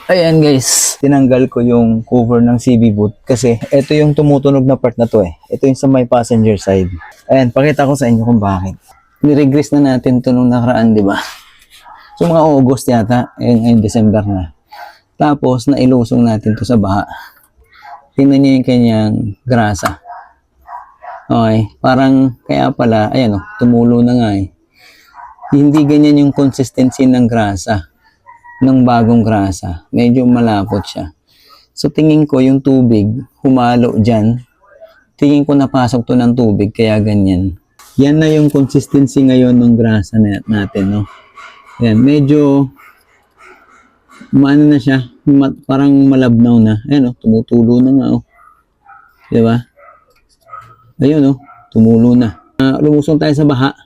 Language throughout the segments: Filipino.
Ayan guys, tinanggal ko yung cover ng CB boot kasi ito yung tumutunog na part na to eh. Ito yung sa may passenger side. Ayan, pakita ko sa inyo kung bakit. Niregress na natin to nung nakaraan, di ba? So mga August yata, ngayon December na. Tapos nailusong natin to sa baha. Tingnan niyo yung kanyang grasa. Okay, parang kaya pala, ayan o, tumulo na nga eh. Hindi ganyan yung consistency ng grasa, ng bagong grasa. Medyo malapot siya. So tingin ko yung tubig, humalo dyan. Tingin ko napasok to ng tubig, kaya ganyan. Yan na yung consistency ngayon ng grasa natin, no? Yan, medyo maano na siya, parang malabnaw na. Ayan o, tumutulo na nga o. Diba? Ayun o, tumulo na. Lumusong tayo sa baha.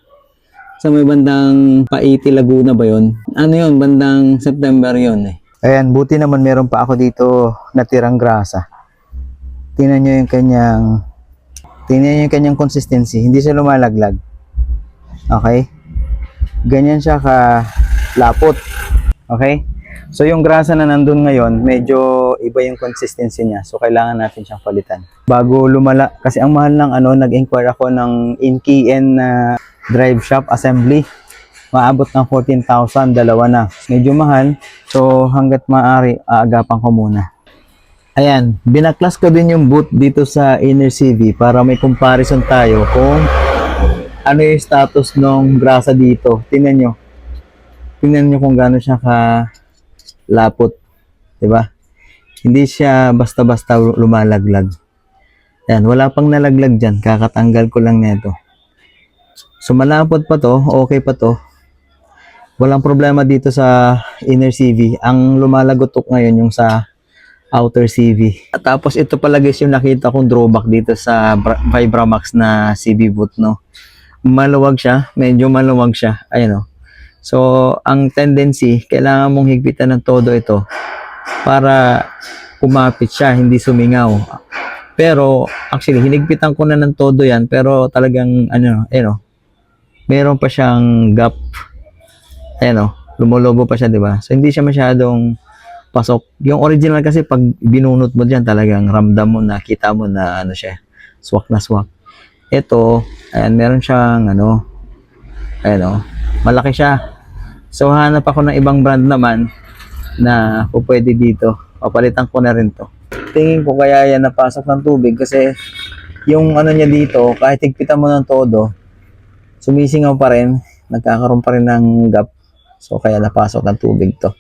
Sa may bandang Paiti, Laguna ba yun? Ano yun? Bandang September yun eh. Ayan, buti naman meron pa ako dito natirang grasa. Tingnan nyo yung kanyang consistency. Hindi siya lumalaglag. Okay? Ganyan siya kalapot. Okay? So yung grasa na nandun ngayon, medyo iba yung consistency niya. So kailangan natin siyang palitan. Bago lumala, kasi ang mahal ng nag-inquire ako ng Inkian na drive shaft assembly. Maabot ng 14,000, dalawa na. Medyo mahal. So hanggat maaari, aagapan ko muna. Ayan, binaklas ko din yung boot dito sa inner CV para may comparison tayo kung ano yung status ng grasa dito. Tingnan nyo. Tingnan nyo kung gaano siya lapot, 'di ba? Hindi siya basta-basta lumalaglag. Yan, wala pang nalaglag diyan, kakatanggal ko lang nito. So malapot pa to, okay pa to. Walang problema dito sa inner CV. Ang lumalagotok ngayon yung sa outer CV. At tapos ito pala guys yung nakita kong drawback dito sa Vibramax na CV boot, no. Maluwag siya, medyo maluwag siya. Ayun oh. So, ang tendency, kailangan mong higpitan ng todo ito para kumapit siya, hindi sumingaw. Pero, actually, hinigpitan ko na ng todo yan, pero talagang, meron pa siyang gap. Lumulobo pa siya, di ba? So, hindi siya masyadong pasok. Yung original kasi, pag binunot mo dyan, talagang ramdam mo na, kita mo na, swak na swak. Ito, ayan, meron siyang, malaki siya. So, hanap ako ng ibang brand naman na pwede dito. Papalitan ko na rin to. Tingin ko kaya yan napasok ng tubig kasi yung niya dito, kahit higpitan mo ng todo, sumisingaw pa rin, nagkakaroon pa rin ng gap. So, kaya napasok ng tubig to.